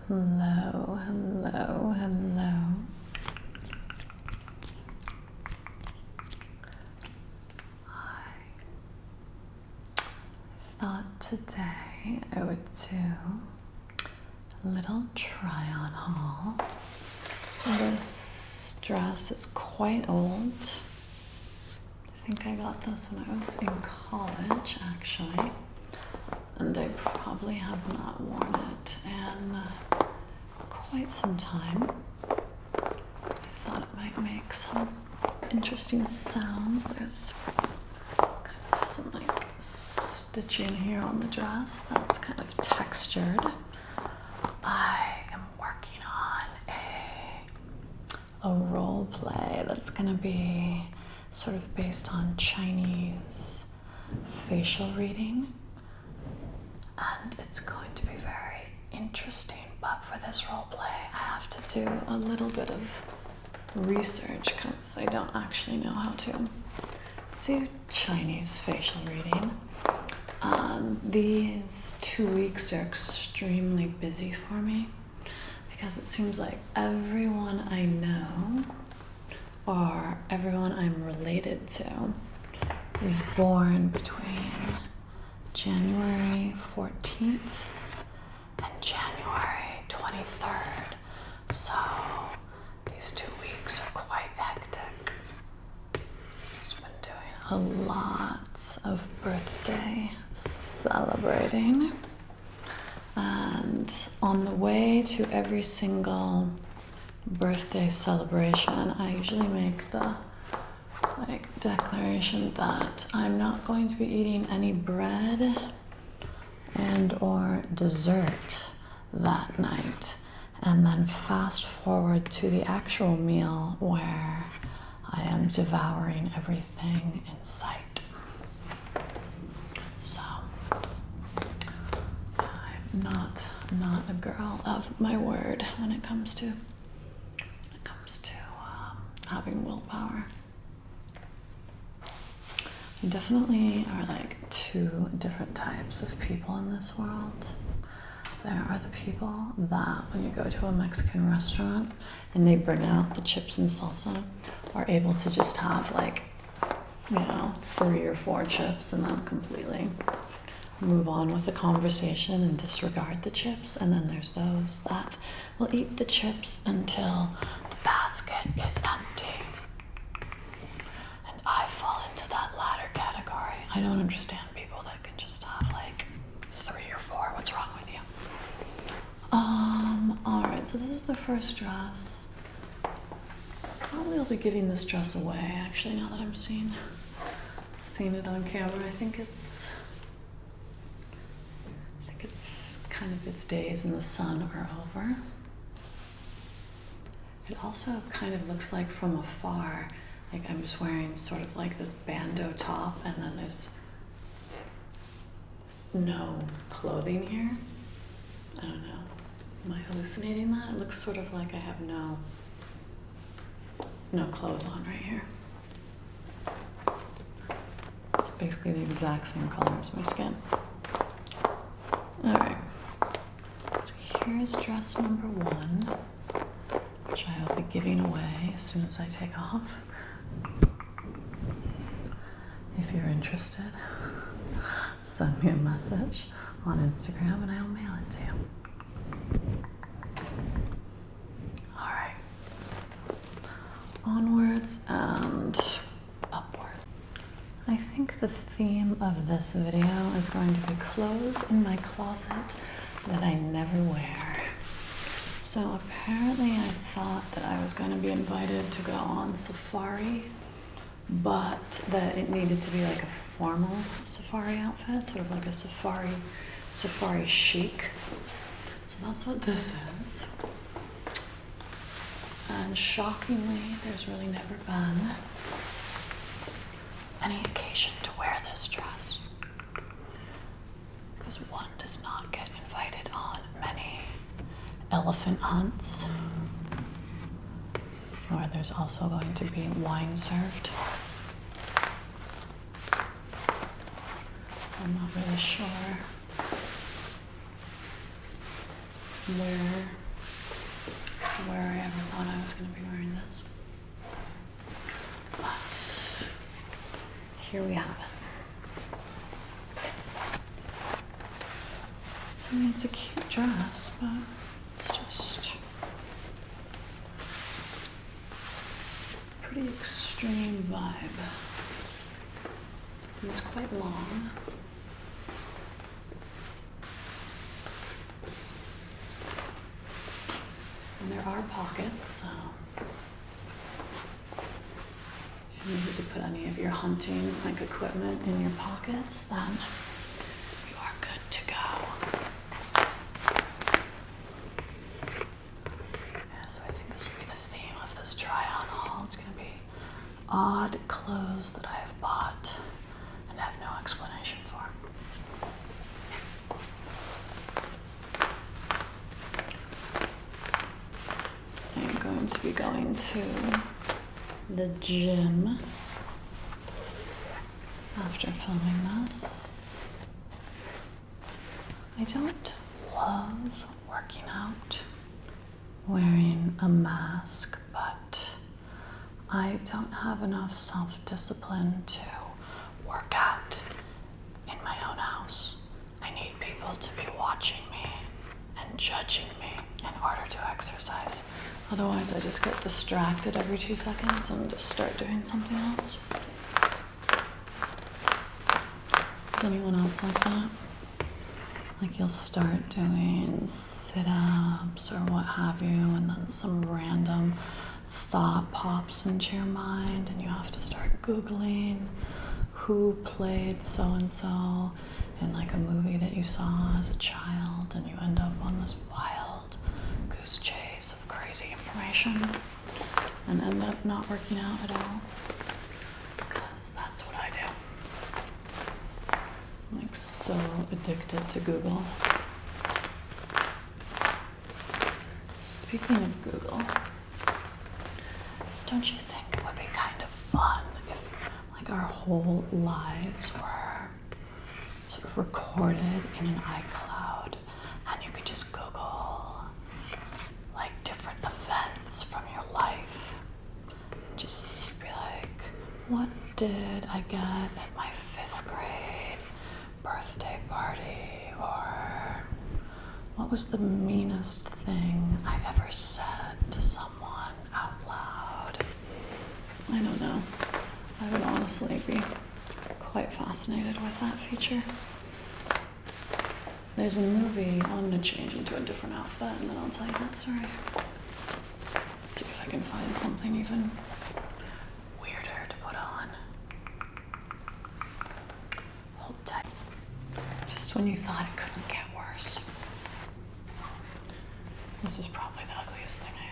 Hello, hello, hello. I thought today I would do a little try-on haul. This dress is quite old. I think I got this when I was in college, actually. And I probably have not worn it in quite some time. I thought it might make some interesting sounds. There's kind of some like stitching here on the dress that's kind of textured. I am working on a role play that's going to be sort of based on Chinese facial reading. And it's going to be very interesting, but for this role play, I have to do a little bit of research because I don't actually know how to do Chinese facial reading. These 2 weeks are extremely busy for me because it seems like everyone I know or everyone I'm related to is born between January 14th and January 23rd. So these 2 weeks are quite hectic. Just been doing a lot of birthday celebrating. And on the way to every single birthday celebration, I usually make the declaration that I'm not going to be eating any bread and or dessert that night, and then fast forward to the actual meal where I am devouring everything in sight. So I'm not a girl of my word when it comes to having willpower. You definitely are like two different types of people in this world. There are the people that when you go to a Mexican restaurant and they bring out the chips and salsa, are able to just have 3 or 4 chips and then completely move on with the conversation and disregard the chips. And then there's those that will eat the chips until the basket is empty. I fall into that latter category. I don't understand people that can just have 3 or 4. What's wrong with you? Alright, so this is the first dress. Probably will be giving this dress away, actually, now that I'm seeing it on camera. I think it's kind of its days in the sun are over. It also kind of looks like from afar, I'm just wearing sort of this bandeau top and then there's no clothing here. I don't know. Am I hallucinating that? It looks sort of like I have no clothes on right here. It's basically the exact same color as my skin. Alright. So here's dress number 1, which I will be giving away as soon as I take off. If you're interested, send me a message on Instagram and I'll mail it to you. Alright. Onwards and upwards. I think the theme of this video is going to be clothes in my closet that I never wear. So apparently I thought that I was going to be invited to go on safari, but that it needed to be a formal safari outfit, sort of like a safari chic. So that's what this is. And shockingly, there's really never been any occasion to wear this dress, because one does not get invited on many elephant hunts, where there's also going to be wine served. I'm not really sure where I ever thought I was going to be wearing this. But here we have it. So, I mean, it's a cute dress, but it's just a pretty extreme vibe. And it's quite long. And there are pockets, so if you needed to put any of your hunting like equipment in your pockets, then you are good to go. Yeah, so I think this will be the theme of this try-on haul. It's going to be odd clothes that I have bought and have no explanation for. I'm going to be going to the gym after filming this. I don't love working out wearing a mask, but I don't have enough self-discipline to work out in my own house. I need people to be watching me and judging me in order to exercise. Otherwise, I just get distracted every 2 seconds and just start doing something else. Is anyone else like that? Like you'll start doing sit-ups or what have you, and then some random thought pops into your mind and you have to start Googling who played so-and-so in like a movie that you saw as a child, and you end up on this wild goose chase of crazy information and end up not working out at all, because that's what I do. I'm like so addicted to Google. Speaking of Google, don't you think it would be kind of fun if like our whole lives were sort of recorded in an iCloud and you could just Google like different events from your life? Just be like, what did I get at my 5th grade birthday party? Or what was the meanest thing I ever said to someone out loud? I don't know. I would honestly be quite fascinated with that feature. There's a movie, I'm gonna change into a different outfit and then I'll tell you that story. Let's see if I can find something even weirder to put on. Hold tight. Just when you thought it couldn't get worse. This is probably the ugliest thing I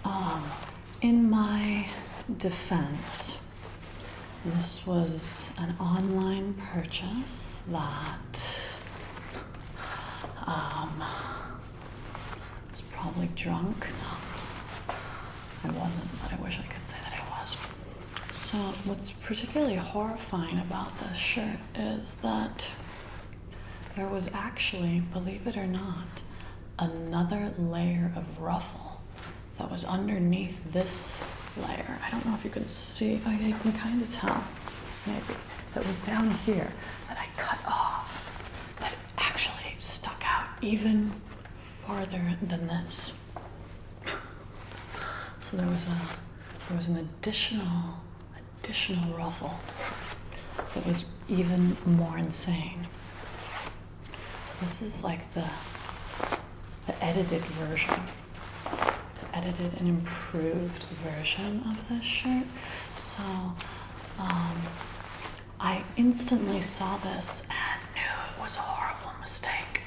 own. In my defense, this was an online purchase that was probably drunk. No, I wasn't, but I wish I could say that I was. So what's particularly horrifying about this shirt is that there was actually, believe it or not, another layer of ruffle that was underneath this layer. I don't know if you can see, oh yeah, you can kind of tell, maybe, that was down here that I cut off, that actually stuck out even farther than this. So there was an additional ruffle that was even more insane. So this is like the edited version. Edited and improved version of this shirt. So I instantly saw this and knew it was a horrible mistake,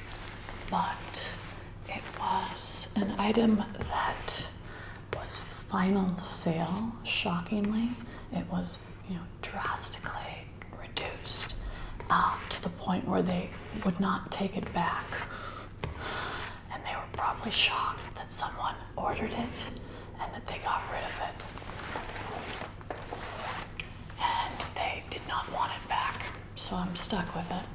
but it was an item that was final sale. Shockingly, it was drastically reduced to the point where they would not take it back. And they were probably shocked that someone ordered it and that they got rid of it. And they did not want it back, so I'm stuck with it.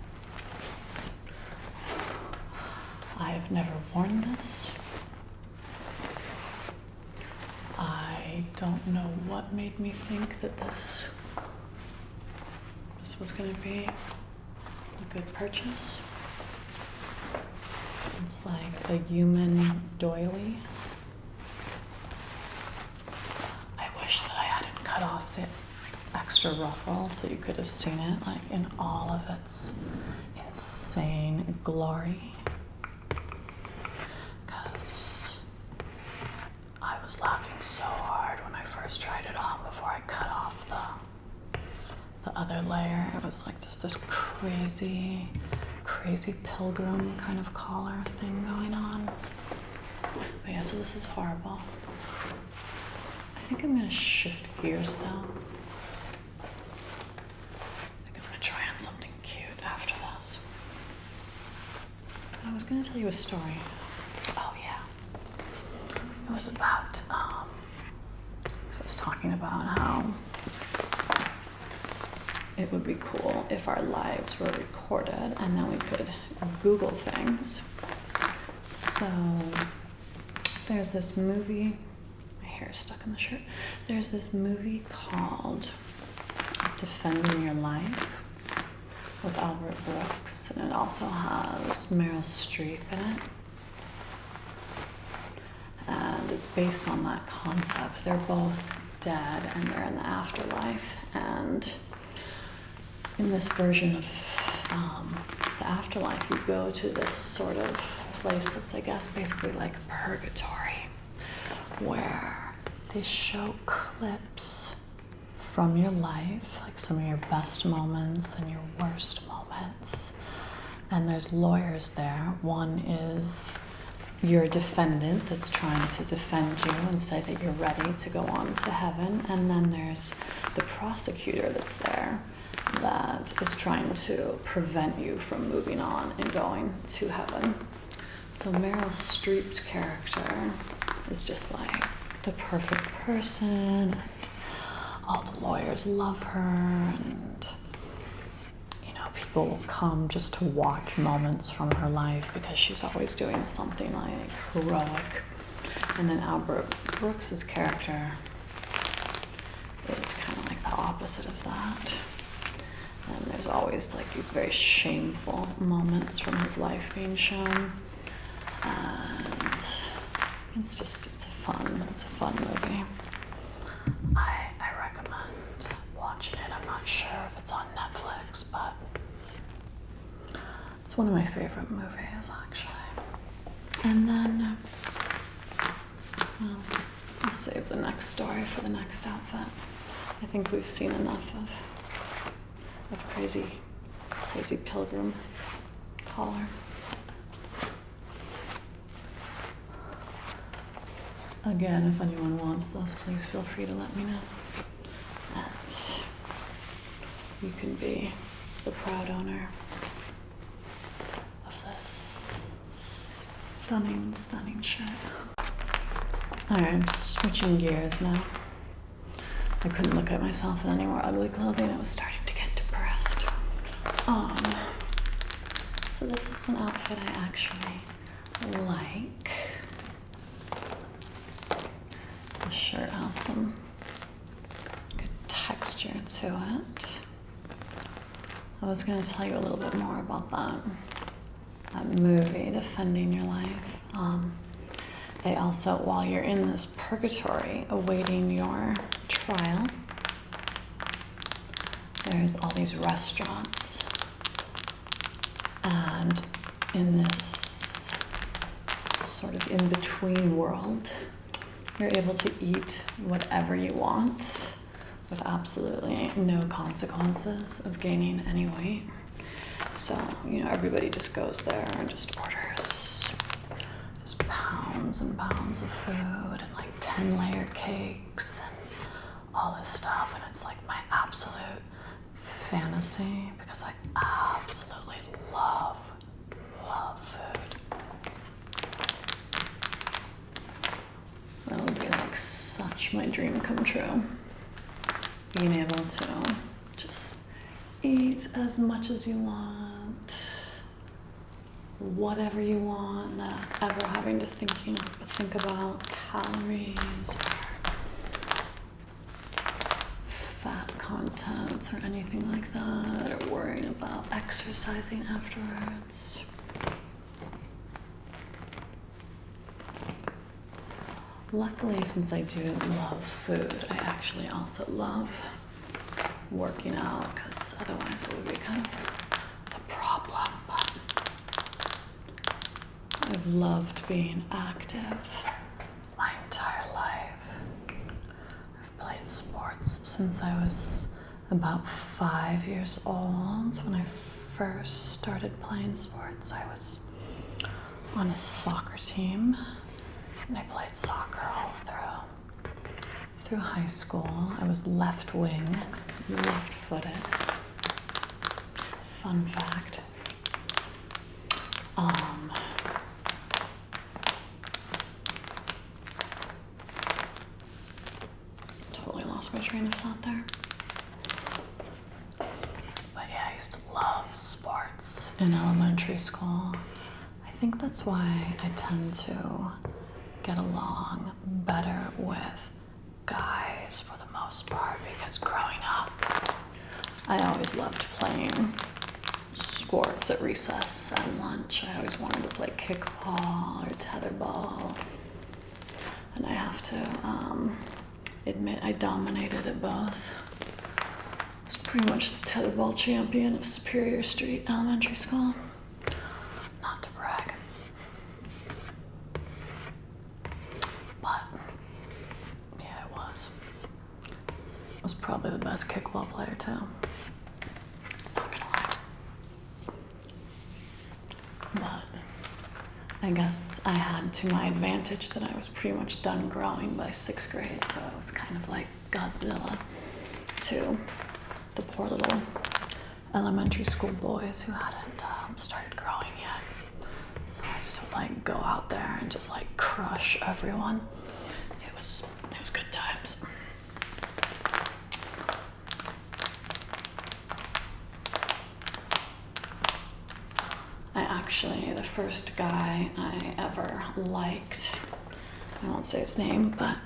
I've never worn this. I don't know what made me think that this was going to be a good purchase. It's like a human doily. I wish that I hadn't cut off the extra ruffle so you could have seen it like in all of its insane glory. Because I was laughing so hard when I first tried it on before I cut off the other layer. It was like just this crazy pilgrim kind of collar thing going on. But yeah, so this is horrible. I think I'm gonna shift gears though. I think I'm gonna try on something cute after this. I was gonna tell you a story. Oh yeah. It was about, so I was talking about how it would be cool if our lives were recorded and then we could Google things. So there's this movie, my hair is stuck in the shirt. There's this movie called Defending Your Life with Albert Brooks, and it also has Meryl Streep in it. And it's based on that concept. They're both dead and they're in the afterlife, and in this version of the afterlife, you go to this sort of place that's, I guess, basically like purgatory, where they show clips from your life, like some of your best moments and your worst moments. And there's lawyers there. One is your defendant that's trying to defend you and say that you're ready to go on to heaven. And then there's the prosecutor that's there that is trying to prevent you from moving on and going to heaven. So Meryl Streep's character is just like the perfect person, and all the lawyers love her, and people will come just to watch moments from her life because she's always doing something like heroic. And then Albert Brooks's character is kind of like the opposite of that. And there's always like these very shameful moments from his life being shown. And it's a fun movie. I recommend watching it. I'm not sure if it's on Netflix, but it's one of my favorite movies, actually. And then, well, I'll save the next story for the next outfit. I think we've seen enough of crazy pilgrim collar. Again, if anyone wants those, please feel free to let me know. And you can be the proud owner of this stunning shirt. Alright, I'm switching gears now. I couldn't look at myself in any more ugly clothing. I was starting to get depressed. So this is an outfit I actually like. The shirt has some good texture to it. I was going to tell you a little bit more about that movie, Defending Your Life. They also, while you're in this purgatory awaiting your trial, there's all these restaurants, and in this sort of in-between world, you're able to eat whatever you want with absolutely no consequences of gaining any weight. So, everybody just goes there and just orders just pounds and pounds of food and like 10-layer cakes and all this stuff. And it's like my absolute fantasy because I absolutely love food. That would be like such my dream come true. Being able to just eat as much as you want, whatever you want, not ever having to think about calories or fat contents or anything like that, or worrying about exercising afterwards. Luckily, since I do love food, I actually also love working out, because otherwise it would be kind of a problem. But I've loved being active my entire life. I've played sports since I was about 5 years old. When I first started playing sports, I was on a soccer team, and I played soccer all through high school. I was left wing, left-footed. Fun fact. Totally lost my train of thought there. But yeah, I used to love sports in elementary school. I think that's why I tend to get along better with guys for the most part, because growing up, I always loved playing sports at recess and lunch. I always wanted to play kickball or tetherball, and I have to admit I dominated at both. I was pretty much the tetherball champion of Superior Street Elementary School. Not to brag. But yeah, I was. I was probably the best kickball player too. Not gonna lie. But I guess I had to my advantage that I was pretty much done growing by 6th grade, so I was kind of like Godzilla to the poor little elementary school boys who hadn't started growing yet. So I just would like go out there and just like crush everyone. It was good times. The first guy I ever liked, I won't say his name, but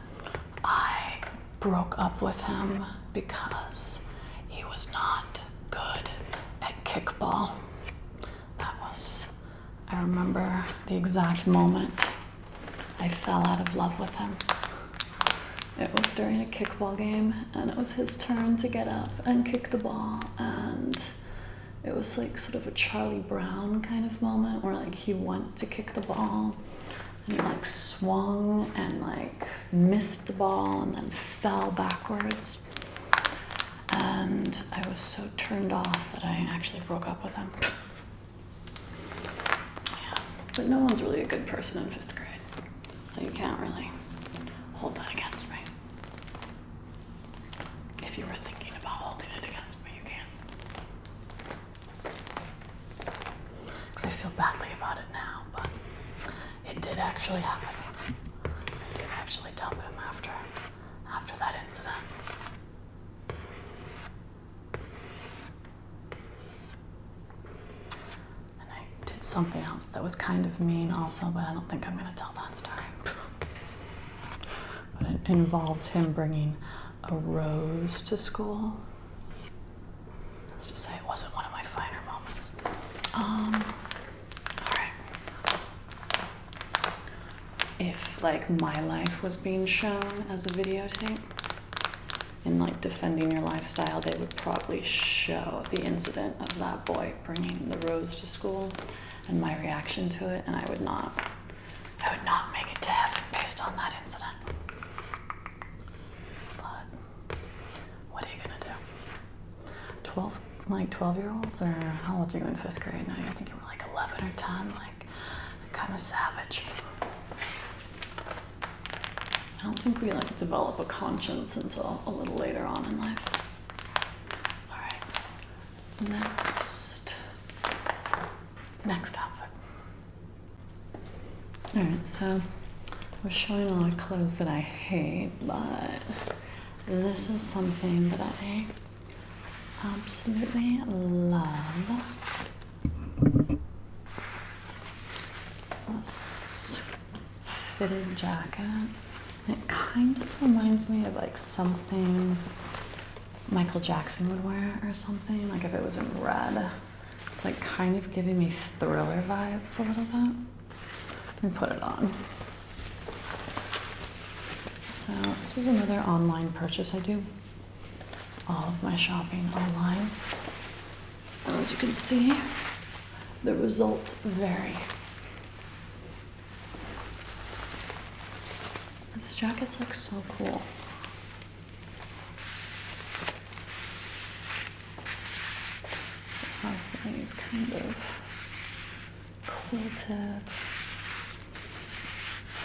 I broke up with him because he was not good at kickball. I remember the exact moment I fell out of love with him. It was during a kickball game, and it was his turn to get up and kick the ball, and it was like sort of a Charlie Brown kind of moment where like he went to kick the ball and he like swung and like missed the ball and then fell backwards. And I was so turned off that I actually broke up with him. Yeah, but no one's really a good person in 5th grade, so you can't really hold that against me. If you were thinking about holding it against me, you can't. Because I feel badly about it now, but it did actually happen. I did actually dump him after that incident. And I did something else that was kind of mean also, but I don't think I'm going to tell that story. But it involves him bringing a rose to school. Let's just say it wasn't one of my finer moments. If like my life was being shown as a videotape in like defending your lifestyle, they would probably show the incident of that boy bringing the rose to school and my reaction to it, and I would not make it to heaven based on that incident. But what are you gonna do? 12-year-olds, or how old are you in 5th grade now? I think you were like 11 or 10, like kind of savage. I don't think we like develop a conscience until a little later on in life. All right, next outfit. All right, so we're showing a lot of clothes that I hate, but this is something that I absolutely love. this fitted jacket. And it kind of reminds me of like something Michael Jackson would wear or something, like if it was in red. It's like kind of giving me Thriller vibes a little bit. Let me put it on. So this was another online purchase. I do all of my shopping online. And as you can see, the results vary. This jacket's like so cool. It has these kind of quilted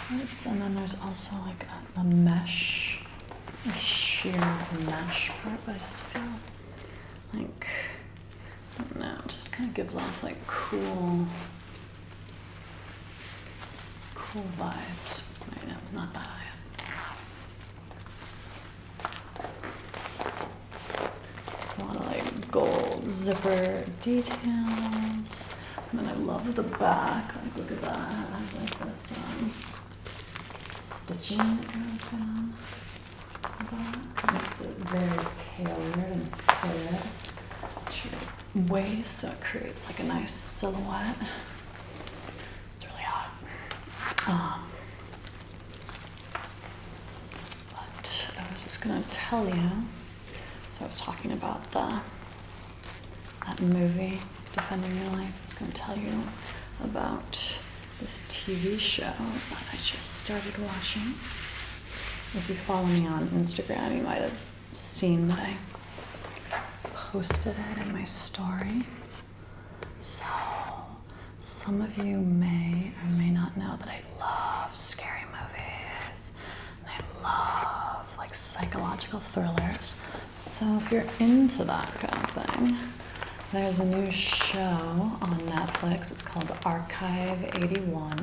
parts, and then there's also like a mesh, a sheer mesh part, but I just feel like, I don't know, it just kind of gives off like cool vibes. I know, not that high. There's a lot of like gold zipper details. And then I love the back. Like, look at that. It has like this stitching that goes down the back. It makes it very tailored and fitted to your waist, so it creates like a nice silhouette. It's really hot. But I was just gonna tell you, so I was talking about that movie, Defending Your Life. I was gonna tell you about this TV show that I just started watching. If you follow me on Instagram, you might have seen that I posted it in my story. So some of you may or may not know that I love scary movies and I love like psychological thrillers. So if you're into that kind of thing, there's a new show on Netflix. It's called Archive 81.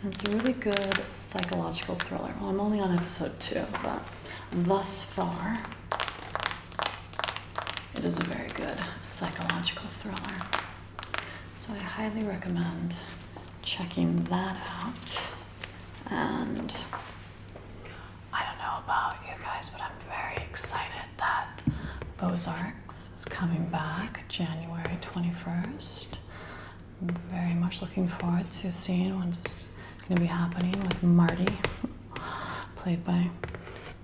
And it's a really good psychological thriller. Well, I'm only on episode 2, but thus far, it is a very good psychological thriller. So I highly recommend checking that out. And I don't know about you guys, but I'm very excited that Ozarks is coming back January 21st. I'm very much looking forward to seeing what's going to be happening with Marty, played by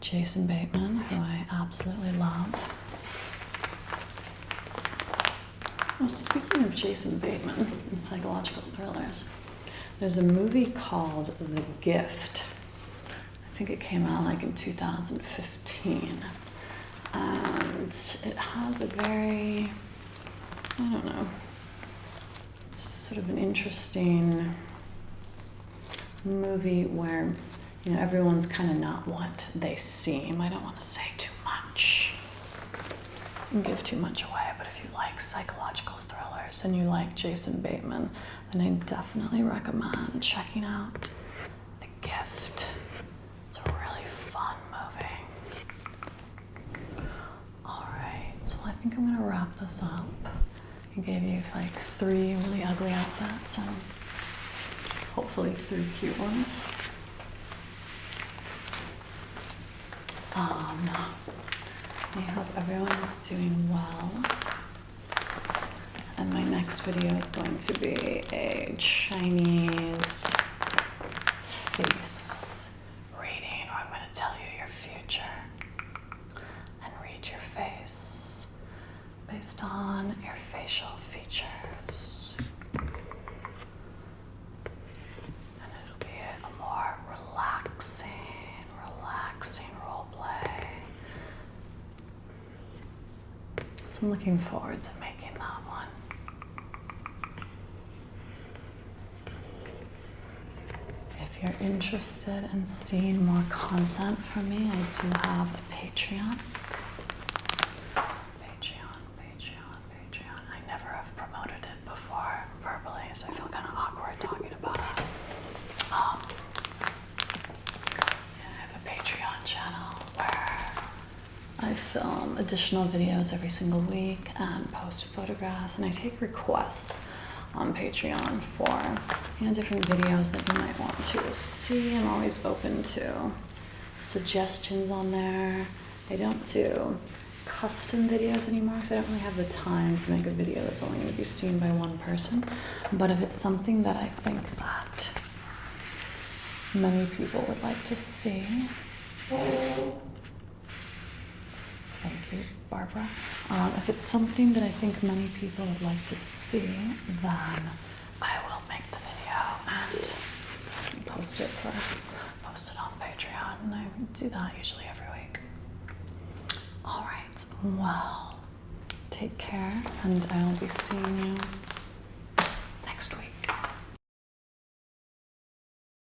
Jason Bateman, who I absolutely love. Well, speaking of Jason Bateman and psychological thrillers, there's a movie called The Gift. I think it came out like in 2015. And it has a very, I don't know, it's sort of an interesting movie where, you know, everyone's kind of not what they seem. I don't want to say too much and give too much away, but if you like psychological thrillers and you like Jason Bateman, then I definitely recommend checking out The Gift. It's a really fun movie. So I think I'm gonna wrap this up. I gave you like 3 really ugly outfits and hopefully 3 cute ones. I hope everyone's doing well. And my next video is going to be a Chinese face reading, where I'm going to tell you your future and read your face based on your facial features. And it'll be a more relaxing role play. So I'm looking forward to making that one. If you're interested in seeing more content from me, I do have a Patreon. I never have promoted it before verbally, so I feel kind of awkward talking about it. I have a Patreon channel where I film additional videos every single week and post photographs, and I take requests on Patreon for different videos that you might want to see. I'm always open to suggestions on there. I don't do custom videos anymore because I don't really have the time to make a video that's only going to be seen by one person. But if it's something that I think that many people would like to see, thank you, Barbara. If it's something that I think many people would like to see, then I will make the video and post it on Patreon. And I do that usually every week. All right, well, take care, and I will be seeing you